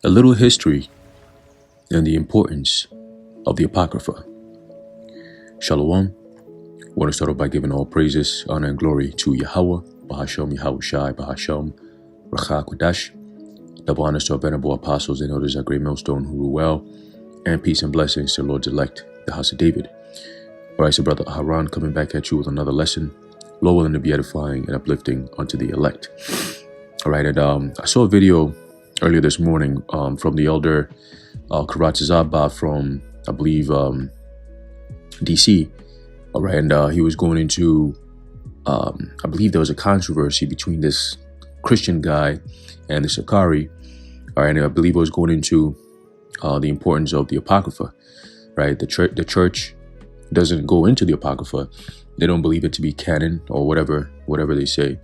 A little history and the importance of the Apocrypha. Shalom. I want to start off by giving all praises, honor, and glory to Yahweh, Bahashem, Yahushai, Bahashem, Racha Kodash. Double honors to our venerable apostles and elders at Great Millstone who rule well, and peace and blessings to Lord's elect, the house of David. All right, so Brother Haran coming back at you with another lesson, Lord willing to be edifying and uplifting unto the elect. All right, and I saw a video earlier this morning from the elder Karat Zabba from, I believe, DC. All right, and he was going into, I believe there was a controversy between this Christian guy and the Sakari. All right, and I believe it was going into the importance of the Apocrypha. Right, the church doesn't go into the Apocrypha. They don't believe it to be canon or whatever they say.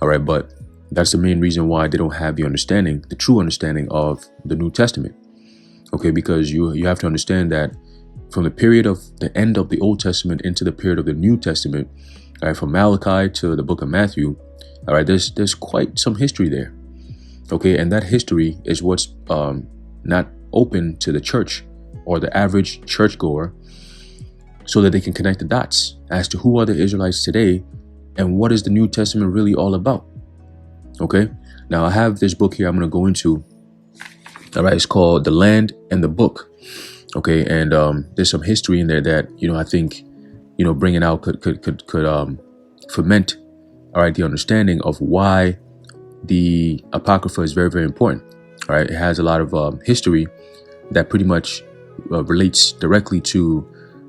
All right, but that's the main reason why they don't have the true understanding of the New Testament. Okay, because you have to understand that from the period of the end of the Old Testament into the period of the New Testament, all right, from Malachi to the book of Matthew, all right, there's quite some history there. Okay, and that history is what's not open to the church or the average churchgoer, so that they can connect the dots as to who are the Israelites today and what is the New Testament really all about. Okay, now I have this book here I'm going to go into. All right, it's called The Land and the Book. Okay, and there's some history in there that, I think, bringing out could foment, all right, the understanding of why the Apocrypha is very, very important. All right, it has a lot of history that pretty much relates directly to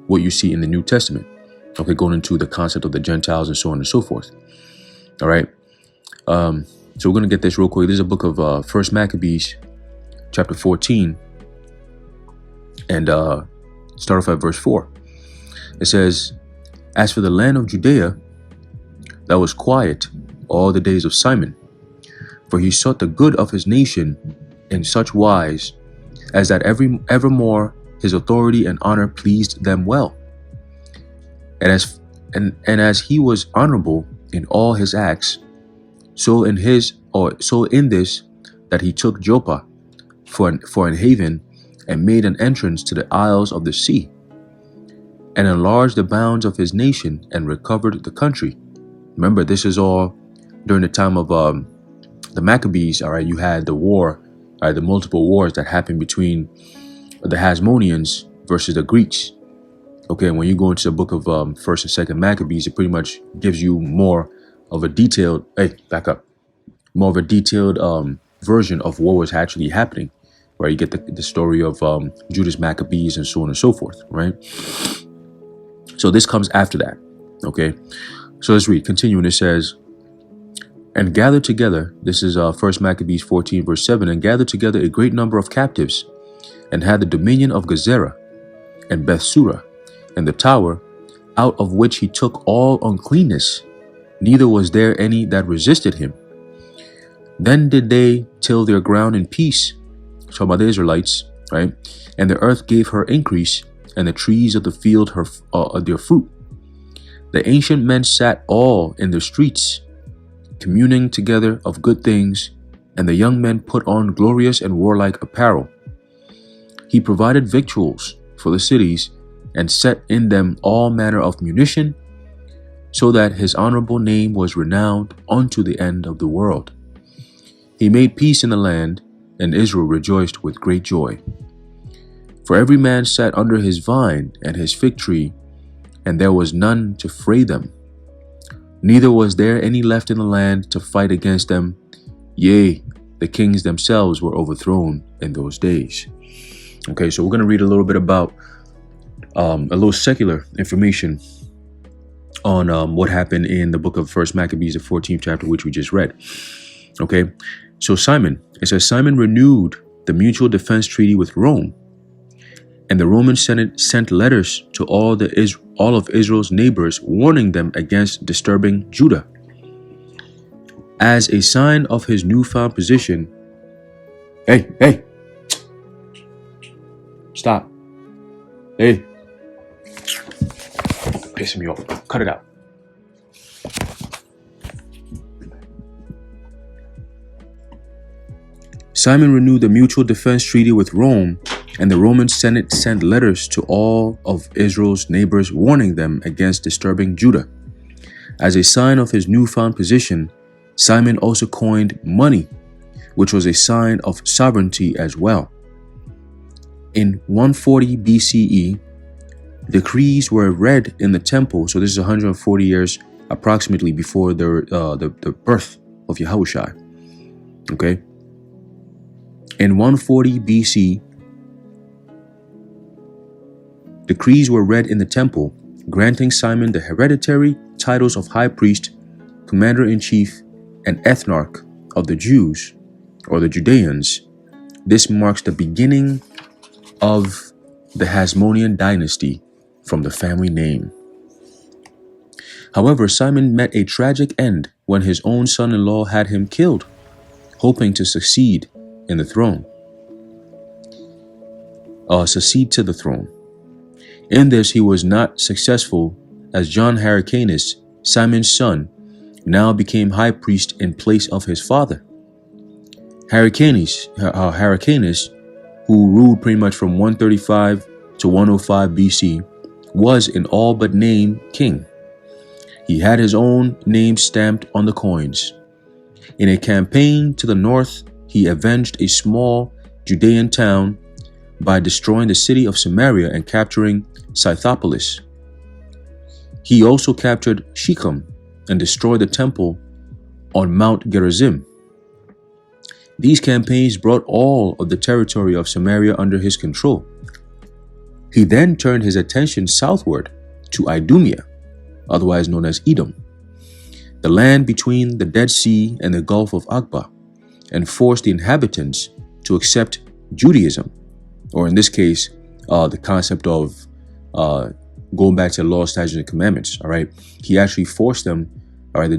what you see in the New Testament. Okay, going into the concept of the Gentiles and so on and so forth. All right. So we're going to get this real quick. This is a book of First Maccabees, chapter 14, and start off at verse 4. It says, "As for the land of Judea, that was quiet all the days of Simon, for he sought the good of his nation in such wise as that evermore his authority and honor pleased them well. And as he was honorable in all his acts, so in this that he took Joppa for an haven, and made an entrance to the isles of the sea, and enlarged the bounds of his nation, and recovered the country." Remember, this is all during the time of the Maccabees. All right, you had the war, all right, the multiple wars that happened between the Hasmoneans versus the Greeks. Okay, and when you go into the book of First and Second Maccabees, it pretty much gives you more of a detailed, more of a detailed version of what was actually happening, right? You get the story of Judas Maccabees and so on and so forth, right? So this comes after that, okay? So let's read, continuing, it says, "And gathered together," this is First Maccabees 14 verse 7, "and gathered together a great number of captives, and had the dominion of Gezerah and Bethsura, and the tower, out of which he took all uncleanness, neither was there any that resisted him. Then did they till their ground in peace," talking about the Israelites, right? "And the earth gave her increase, and the trees of the field their fruit. The ancient men sat all in the streets, communing together of good things, and the young men put on glorious and warlike apparel. He provided victuals for the cities, and set in them all manner of munition, so that his honorable name was renowned unto the end of the world. He made peace in the land, and Israel rejoiced with great joy. For every man sat under his vine and his fig tree, and there was none to fray them. Neither was there any left in the land to fight against them. Yea, the kings themselves were overthrown in those days." Okay, so we're going to read a little bit about a little secular information on what happened in the book of First Maccabees, the 14th chapter, which we just read. Okay, so it says, "Simon renewed the mutual defense treaty with Rome, and the Roman Senate sent letters to all of Israel's neighbors, warning them against disturbing Judah. As a sign of his newfound position." Hey, stop. Hey, pissing me off. Cut it out. Simon renewed the mutual defense treaty with Rome, and the Roman Senate sent letters to all of Israel's neighbors warning them against disturbing Judah. As a sign of his newfound position, Simon also coined money, which was a sign of sovereignty as well. In 140 BCE, decrees were read in the temple, so this is 140 years approximately before the birth of Yahushua. Okay? In 140 BC, decrees were read in the temple, granting Simon the hereditary titles of high priest, commander-in-chief, and ethnarch of the Jews, or the Judeans. This marks the beginning of the Hasmonean dynasty from the family name. However, Simon met a tragic end when his own son-in-law had him killed, hoping to succeed to the throne. In this, he was not successful, as John Hyrcanus, Simon's son, now became high priest in place of his father. Hyrcanus, who ruled pretty much from 135 to 105 BC, was in all but name king. He had his own name stamped on the coins. In a campaign to the north, he avenged a small Judean town by destroying the city of Samaria and capturing Scythopolis. He also captured Shechem and destroyed the temple on Mount Gerizim. These campaigns brought all of the territory of Samaria under his control. He then turned his attention southward to Idumea, otherwise known as Edom, the land between the Dead Sea and the Gulf of Aqaba, and forced the inhabitants to accept Judaism, or in this case, the concept of going back to the law, statutes, and commandments. All right, he actually forced them. All right, the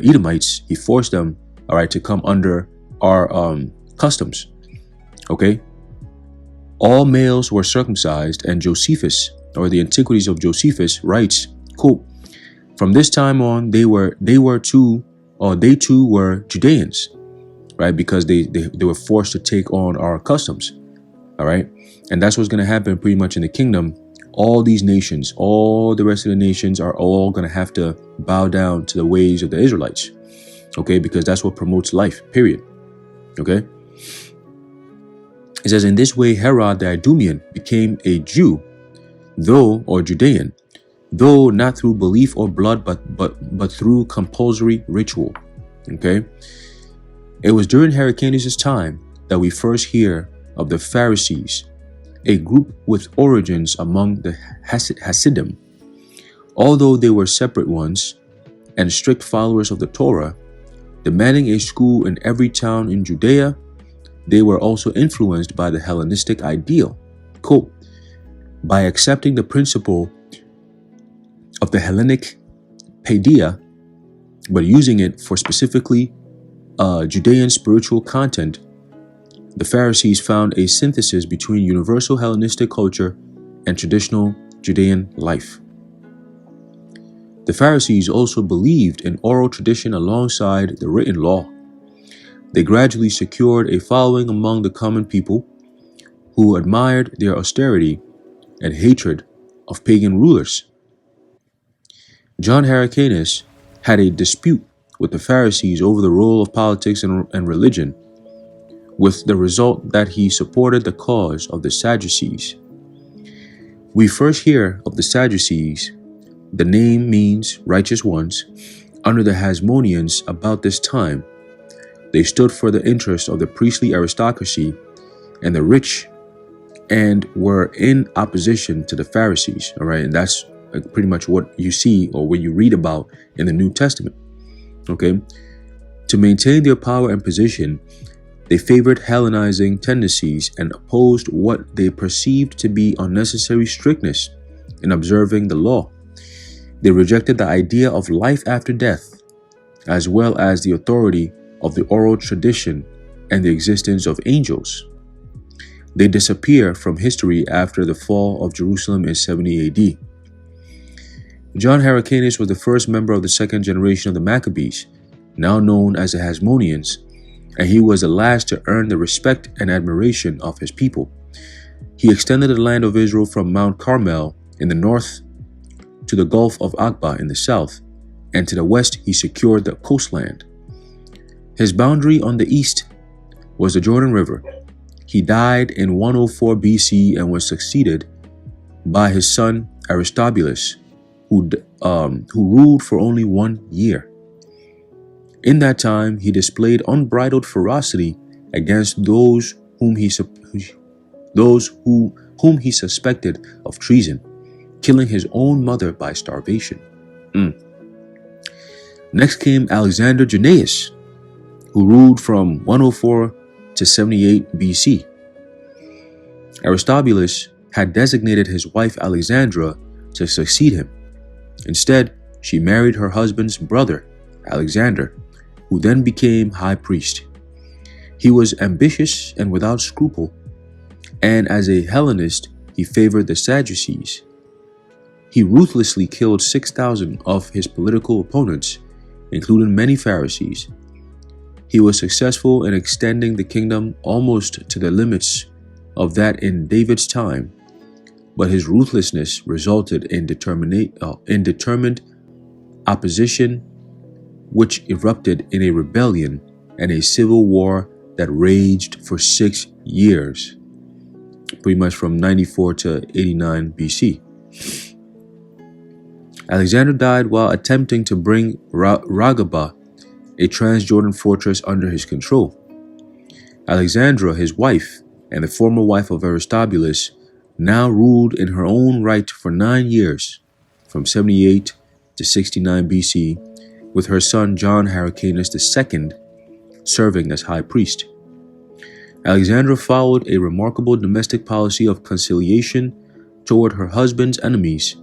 Edomites. He forced them. All right, to come under our customs. Okay, all males were circumcised, and Josephus, or the Antiquities of Josephus, writes, quote, "From this time on, they too were Judeans, right? Because they were forced to take on our customs, all right? And that's what's going to happen pretty much in the kingdom. All these nations, all the rest of the nations are all going to have to bow down to the ways of the Israelites, okay? Because that's what promotes life, period, okay? It says, in this way, Herod the Idumean became a Jew, or Judean, though not through belief or blood, but through compulsory ritual. Okay, it was during Hyrcanus' time that we first hear of the Pharisees, a group with origins among the Hasidim. Although they were separate ones and strict followers of the Torah, demanding a school in every town in Judea, they were also influenced by the Hellenistic ideal. Quote, by accepting the principle of the Hellenic paideia, but using it for specifically Judean spiritual content, the Pharisees found a synthesis between universal Hellenistic culture and traditional Judean life. The Pharisees also believed in oral tradition alongside the written law. They gradually secured a following among the common people who admired their austerity and hatred of pagan rulers. John Hyrcanus had a dispute with the Pharisees over the role of politics and religion, with the result that he supported the cause of the Sadducees. We first hear of the Sadducees. The name means righteous ones. Under the Hasmoneans about this time, they stood for the interests of the priestly aristocracy and the rich, and were in opposition to the Pharisees. All right, and that's pretty much what you see or what you read about in the New Testament. Okay, to maintain their power and position, they favored Hellenizing tendencies and opposed what they perceived to be unnecessary strictness in observing the law. They rejected the idea of life after death, as well as the authority of the oral tradition and the existence of angels. They disappear from history after the fall of Jerusalem in 70 AD. John Hyrcanus was the first member of the second generation of the Maccabees, now known as the Hasmoneans, and he was the last to earn the respect and admiration of his people. He extended the land of Israel from Mount Carmel in the north to the Gulf of Aqaba in the south, and to the west he secured the coastland. His boundary on the east was the Jordan River. He died in 104 BC and was succeeded by his son Aristobulus, who ruled for only 1 year. In that time, he displayed unbridled ferocity against those whom he suspected of treason, killing his own mother by starvation. Next came Alexander Jannaeus, who ruled from 104 to 78 BC. Aristobulus had designated his wife Alexandra to succeed him. Instead, she married her husband's brother, Alexander, who then became high priest. He was ambitious and without scruple, and as a Hellenist, he favored the Sadducees. He ruthlessly killed 6,000 of his political opponents, including many Pharisees. He was successful in extending the kingdom almost to the limits of that in David's time, but his ruthlessness resulted in determined opposition, which erupted in a rebellion and a civil war that raged for 6 years, pretty much from 94 to 89 BC. Alexander died while attempting to bring Ragaba, a Transjordan fortress, under his control. Alexandra, his wife, and the former wife of Aristobulus, now ruled in her own right for 9 years, from 78 to 69 BC, with her son John Hyrcanus II serving as high priest. Alexandra followed a remarkable domestic policy of conciliation toward her husband's enemies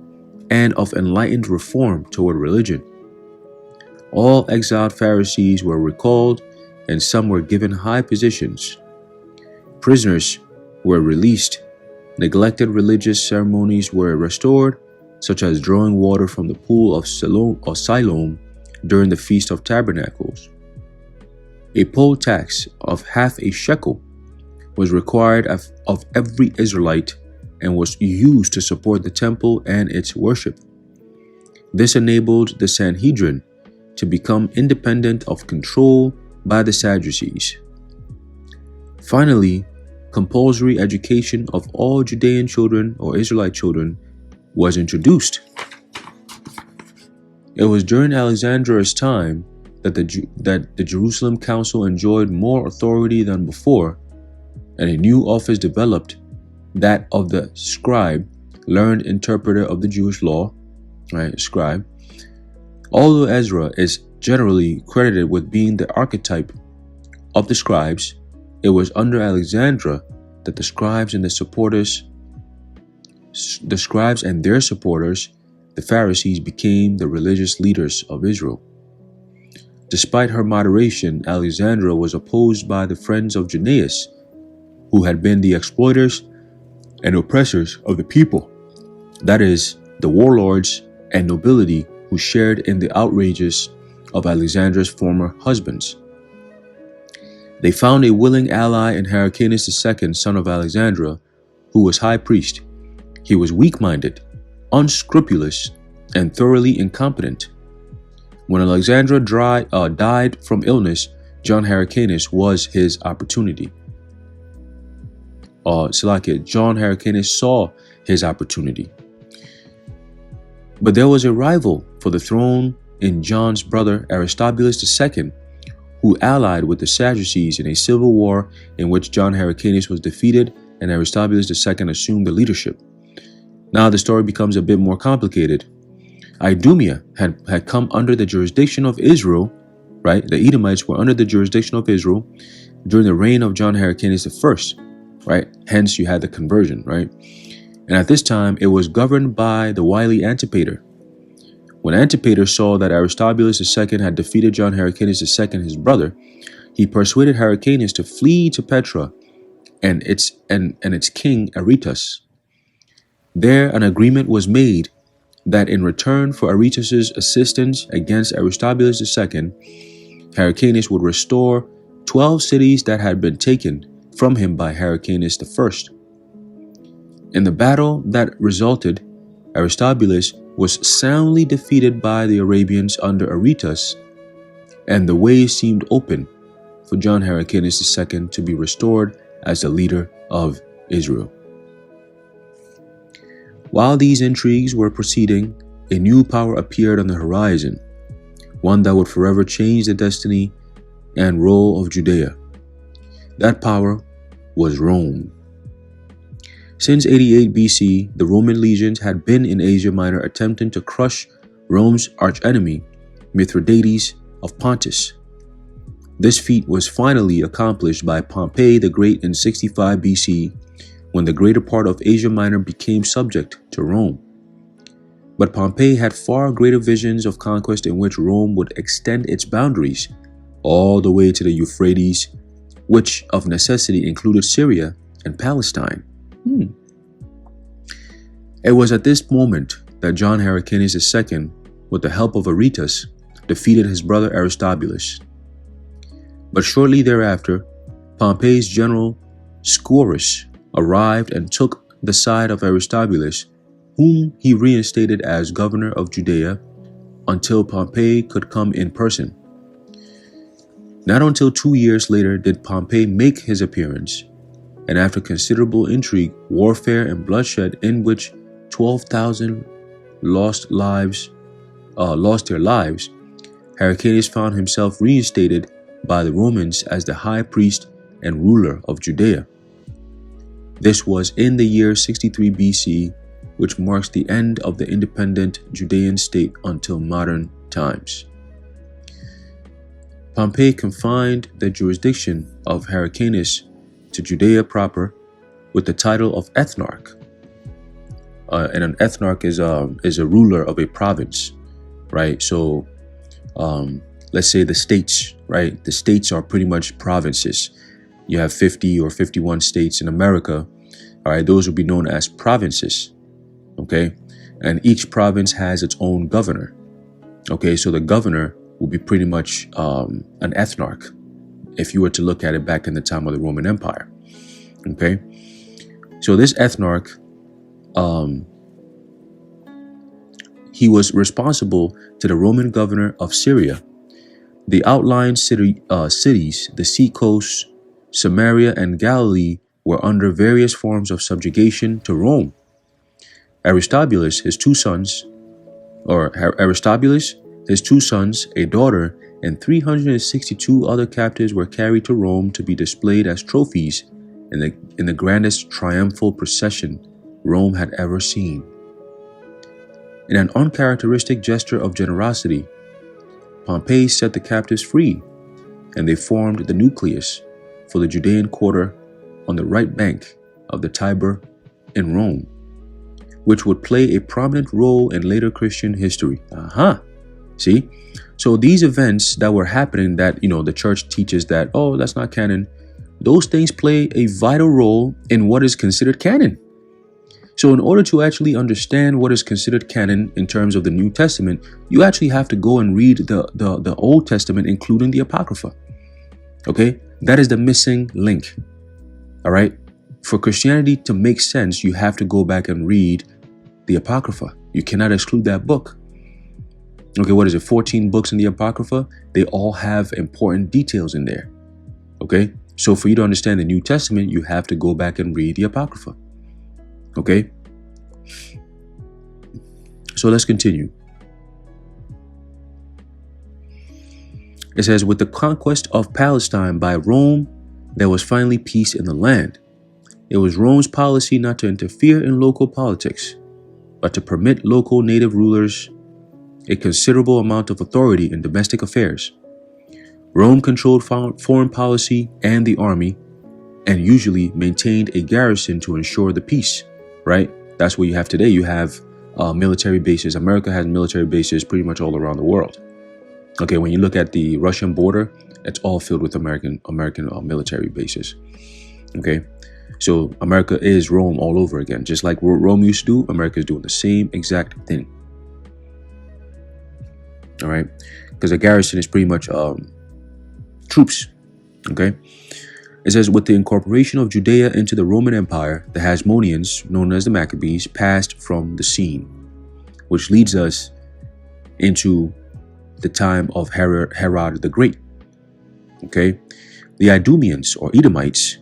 and of enlightened reform toward religion. All exiled Pharisees were recalled, and some were given high positions. Prisoners were released. Neglected religious ceremonies were restored, such as drawing water from the pool of Siloam during the Feast of Tabernacles. A poll tax of half a shekel was required of every Israelite and was used to support the temple and its worship. This enabled the Sanhedrin to become independent of control by the Sadducees. Finally, compulsory education of all Judean children or Israelite children was introduced. It was during Alexander's time that the Jerusalem Council enjoyed more authority than before, and a new office developed, that of the scribe, learned interpreter of the Jewish law, right, scribe. Although Ezra is generally credited with being the archetype of the scribes, it was under Alexandra that the scribes and their supporters, the Pharisees, became the religious leaders of Israel. Despite her moderation, Alexandra was opposed by the friends of Jannaeus, who had been the exploiters and oppressors of the people, that is, the warlords and nobility who shared in the outrages of Alexandra's former husbands. They found a willing ally in Hyrcanus II, son of Alexandra, who was high priest. He was weak-minded, unscrupulous, and thoroughly incompetent. When Alexandra died from illness, John Hyrcanus was his opportunity. John Hyrcanus saw his opportunity. But there was a rival for the throne in John's brother Aristobulus II, who allied with the Sadducees in a civil war in which John Hyrcanus was defeated and Aristobulus II assumed the leadership. Now the story becomes a bit more complicated. Idumea had come under the jurisdiction of Israel, right? The Edomites were under the jurisdiction of Israel during the reign of John Hyrcanus I, right? Hence you had the conversion, right? And at this time, it was governed by the wily Antipater. When Antipater saw that Aristobulus II had defeated John Hyrcanus II, his brother, he persuaded Hyrcanus to flee to Petra and its king Aretas. There, an agreement was made that in return for Aretas's assistance against Aristobulus II, Hyrcanus would restore 12 cities that had been taken from him by Hyrcanus I. In the battle that resulted, Aristobulus was soundly defeated by the Arabians under Aretas, and the way seemed open for John Hyrcanus II to be restored as the leader of Israel. While these intrigues were proceeding, a new power appeared on the horizon, one that would forever change the destiny and role of Judea. That power was Rome. Since 88 BC, the Roman legions had been in Asia Minor attempting to crush Rome's archenemy, Mithridates of Pontus. This feat was finally accomplished by Pompey the Great in 65 BC, when the greater part of Asia Minor became subject to Rome. But Pompey had far greater visions of conquest in which Rome would extend its boundaries all the way to the Euphrates, which of necessity included Syria and Palestine. It was at this moment that John Hyrcanus II, with the help of Aretas, defeated his brother Aristobulus. But shortly thereafter, Pompey's general Scaurus arrived and took the side of Aristobulus, whom he reinstated as governor of Judea until Pompey could come in person. Not until 2 years later did Pompey make his appearance, and after considerable intrigue, warfare, and bloodshed in which 12,000 lost their lives, Hyrcanus found himself reinstated by the Romans as the high priest and ruler of Judea. This was in the year 63 BC, which marks the end of the independent Judean state until modern times. Pompey confined the jurisdiction of Hyrcanus to Judea proper with the title of ethnarch. And an ethnarch is a ruler of a province, right? So let's say the states, right? The states are pretty much provinces. You have 50 or 51 states in America. All right, those will be known as provinces, okay? And each province has its own governor, okay? So the governor will be pretty much an ethnarch, if you were to look at it back in the time of the Roman Empire, okay? So this ethnarch, he was responsible to the Roman governor of Syria. The outlying cities, the seacoasts, Samaria, and Galilee were under various forms of subjugation to Rome. Aristobulus, his two sons, a daughter, and 362 other captives were carried to Rome to be displayed as trophies in the grandest triumphal procession Rome had ever seen. In an uncharacteristic gesture of generosity, Pompey set the captives free, and they formed the nucleus for the Judean quarter on the right bank of the Tiber in Rome, which would play a prominent role in later Christian history. See? So these events that were happening that, the church teaches that, oh, that's not canon, those things play a vital role in what is considered canon. So in order to actually understand what is considered canon in terms of the New Testament, you actually have to go and read the Old Testament, including the Apocrypha. Okay? That is the missing link. All right? For Christianity to make sense, you have to go back and read the Apocrypha. You cannot exclude that book. Okay, what is it? 14 books in the Apocrypha? They all have important details in there. Okay? So for you to understand the New Testament, you have to go back and read the Apocrypha. Okay? So let's continue. It says, with the conquest of Palestine by Rome, there was finally peace in the land. It was Rome's policy not to interfere in local politics, but to permit local native rulers a considerable amount of authority in domestic affairs. Rome controlled foreign policy and the army, and usually maintained a garrison to ensure the peace, right? That's what you have today. You have military bases. America has military bases pretty much all around the world. Okay, when you look at the Russian border, it's all filled with American military bases. Okay, so America is Rome all over again. Just like what Rome used to do, America is doing the same exact thing. All right, because a garrison is pretty much troops, Okay. It says, with the incorporation of Judea into the Roman Empire, the Hasmoneans, known as the Maccabees, passed from the scene, which leads us into the time of Herod the Great. Okay. The Idumeans, or Edomites,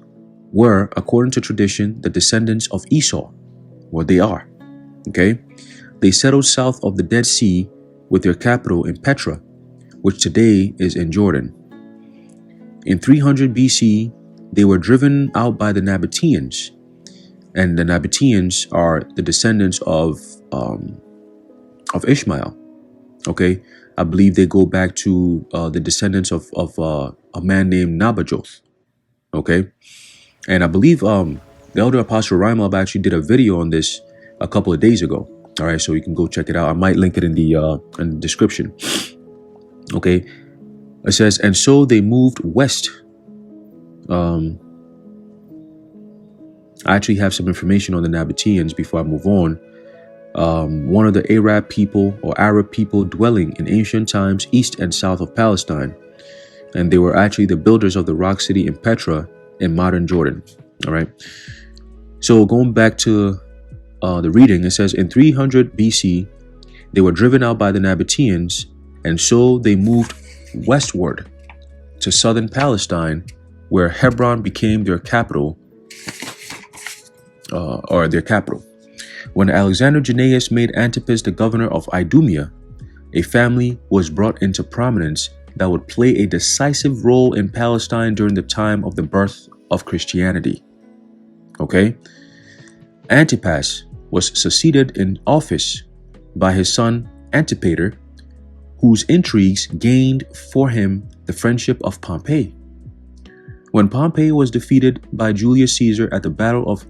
were, according to tradition, the descendants of Esau. Well, they are. Okay. They settled south of the Dead Sea with their capital in Petra, which today is in Jordan. In 300 BC, they were driven out by the Nabateans, and the Nabateans are the descendants of Ishmael. Okay, I believe they go back to the descendants of a man named Nabajoth. Okay, and I believe the elder apostle Raimab actually did a video on this a couple of days ago. All right, so you can go check it out. I might link it in the description. Okay, it says, and so they moved west. I actually have some information on the Nabateans before I move on. One of the Arab people dwelling in ancient times east and south of Palestine. And they were actually the builders of the rock city in Petra in modern Jordan. All right. So going back to the reading, it says in 300 BC, they were driven out by the Nabateans, and so they moved westward to southern Palestine, where Hebron became their capital, When Alexander Jannaeus made Antipas the governor of Idumea, a family was brought into prominence that would play a decisive role in Palestine during the time of the birth of Christianity. Okay? Antipas was succeeded in office by his son Antipater, whose intrigues gained for him the friendship of Pompey. When Pompey was defeated by Julius Caesar at the Battle of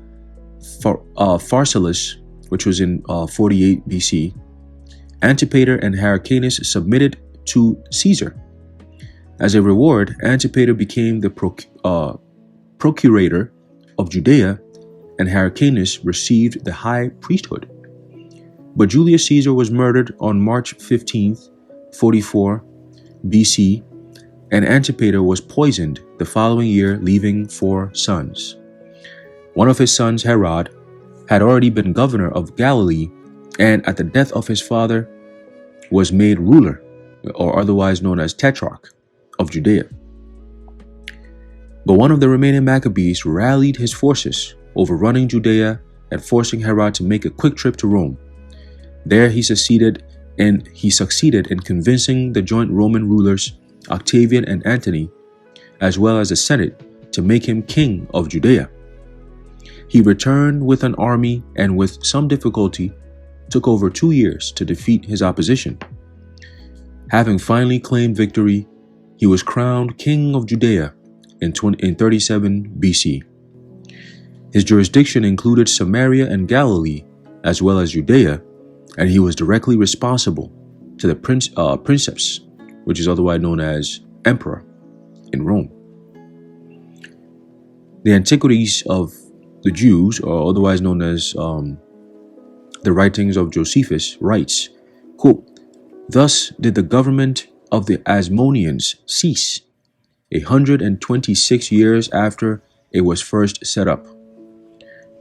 Pharsalus, which was in 48 BC, Antipater and Hyrcanus submitted to Caesar. As a reward, Antipater became the procurator of Judea, and Hyrcanus received the high priesthood. But Julius Caesar was murdered on March 15th, 44 BC, and Antipater was poisoned the following year, leaving 4 sons. One of his sons, Herod, had already been governor of Galilee, and at the death of his father was made ruler, or otherwise known as Tetrarch, of Judea. But one of the remaining Maccabees rallied his forces, overrunning Judea and forcing Herod to make a quick trip to Rome. There he succeeded in convincing the joint Roman rulers, Octavian and Antony, as well as the Senate, to make him king of Judea. He returned with an army and with some difficulty took over 2 years to defeat his opposition. Having finally claimed victory, he was crowned king of Judea in 37 BC. His jurisdiction included Samaria and Galilee, as well as Judea, and he was directly responsible to the princeps, which is otherwise known as emperor, in Rome. The Antiquities of the Jews, or otherwise known as the writings of Josephus, writes, quote, "Thus did the government of the Hasmoneans cease 126 years after it was first set up.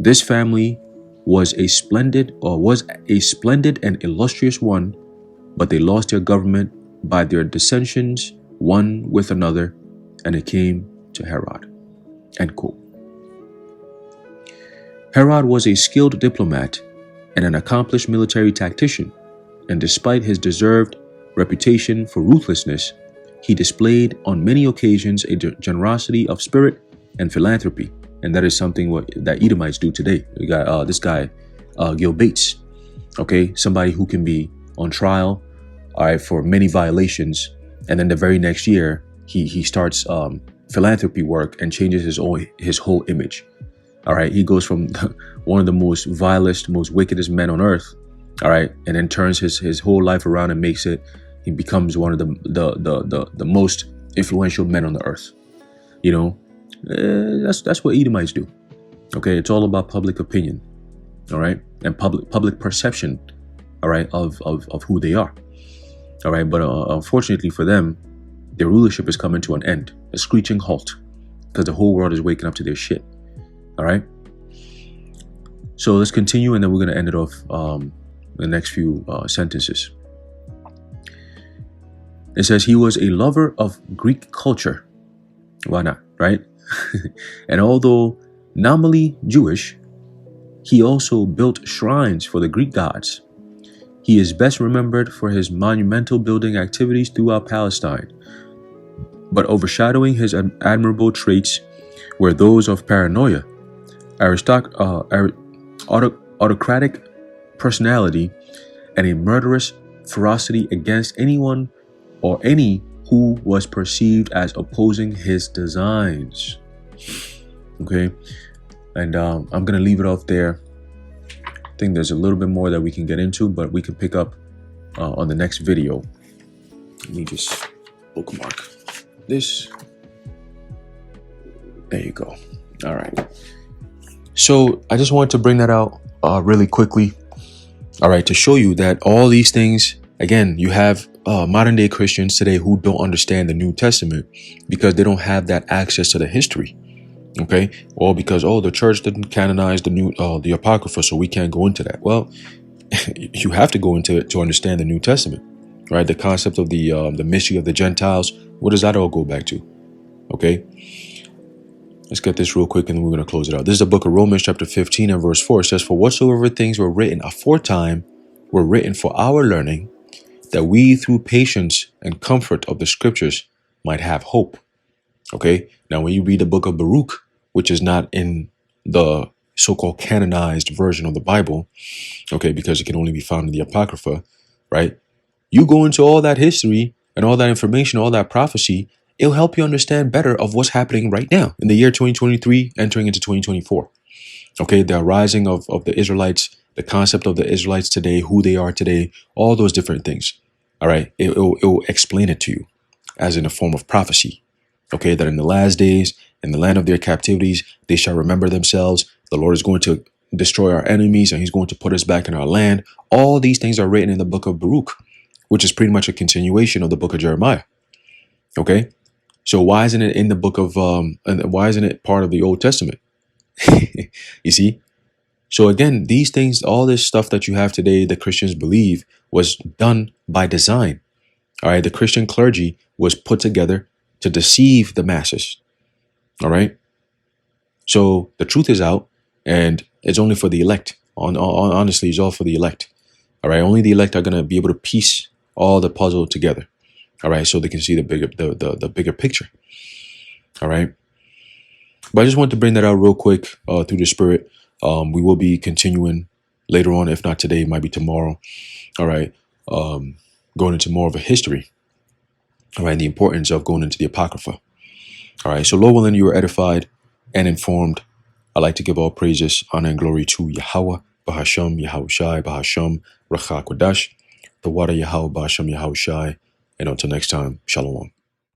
This family was a splendid and illustrious one, but they lost their government by their dissensions one with another, and it came to Herod." End quote. Herod was a skilled diplomat and an accomplished military tactician, and despite his deserved reputation for ruthlessness, he displayed on many occasions a generosity of spirit and philanthropy, and that is something that Edomites do today. We got this guy, Gil Bates, okay, somebody who can be on trial, all right, for many violations, and then the very next year he starts philanthropy work and changes his whole image. All right, he goes from one of the most vilest, most wickedest men on earth, all right, and then turns his whole life around and he becomes one of the most influential men on the earth. You know, that's what Edomites do. Okay, it's all about public opinion, all right, and public perception, all right, of who they are, all right. But unfortunately for them, Their rulership is coming to an end, a screeching halt, because the whole world is waking up to their shit. All right. So let's continue, and then we're going to end it off the next few sentences. It says he was a lover of Greek culture. Why not, right? And although nominally Jewish, he also built shrines for the Greek gods. He is best remembered for his monumental building activities throughout Palestine. But overshadowing his admirable traits were those of paranoia, autocratic personality, and a murderous ferocity against anyone or any who was perceived as opposing his designs. Okay, and I'm going to leave it off there. I think there's a little bit more that we can get into, but we can pick up on the next video. Let me just bookmark this. There you go. All right. So I just wanted to bring that out really quickly. All right, to show you that all these things, again, you have modern day Christians today who don't understand the New Testament because they don't have that access to the history. Okay, or because the church didn't canonize the Apocrypha, so we can't go into that. Well, you have to go into it to understand the New Testament, right? The concept of the mystery of the Gentiles. What does that all go back to? Okay, let's get this real quick, and then we're going to close it out. This is the book of Romans, chapter 15 and verse 4. It says, "For whatsoever things were written aforetime were written for our learning, that we through patience and comfort of the scriptures might have hope." Okay, now when you read the book of Baruch, which is not in the so-called canonized version of the Bible, okay, because it can only be found in the Apocrypha, right? You go into all that history and all that information, all that prophecy, it'll help you understand better of what's happening right now in the year 2023, entering into 2024. Okay, the rising of the Israelites, the concept of the Israelites today, who they are today, all those different things. All right, it will explain it to you as in a form of prophecy. Okay, that in the last days, in the land of their captivities, they shall remember themselves. The Lord is going to destroy our enemies, and he's going to put us back in our land. All these things are written in the book of Baruch, which is pretty much a continuation of the book of Jeremiah. Okay, so why isn't it in the book of, and why isn't it part of the Old Testament? You see? So again, these things, all this stuff that you have today, the Christians believe was done by design. All right, the Christian clergy was put together to deceive the masses. All right. So the truth is out, and it's only for the elect. Honestly, it's all for the elect. All right. Only the elect are going to be able to piece all the puzzle together. All right. So they can see the bigger picture. All right. But I just wanted to bring that out real quick through the Spirit. We will be continuing later on, if not today, it might be tomorrow. All right. Going into more of a history. All right, the importance of going into the Apocrypha. All right, so Lord willing, you are edified and informed. I'd like to give all praises, honor, and glory to Yahweh, Bahasham, Yahushai, Bahasham, Racha Kodash, the water Yahweh, Bahasham, Yahushai. And until next time, Shalom.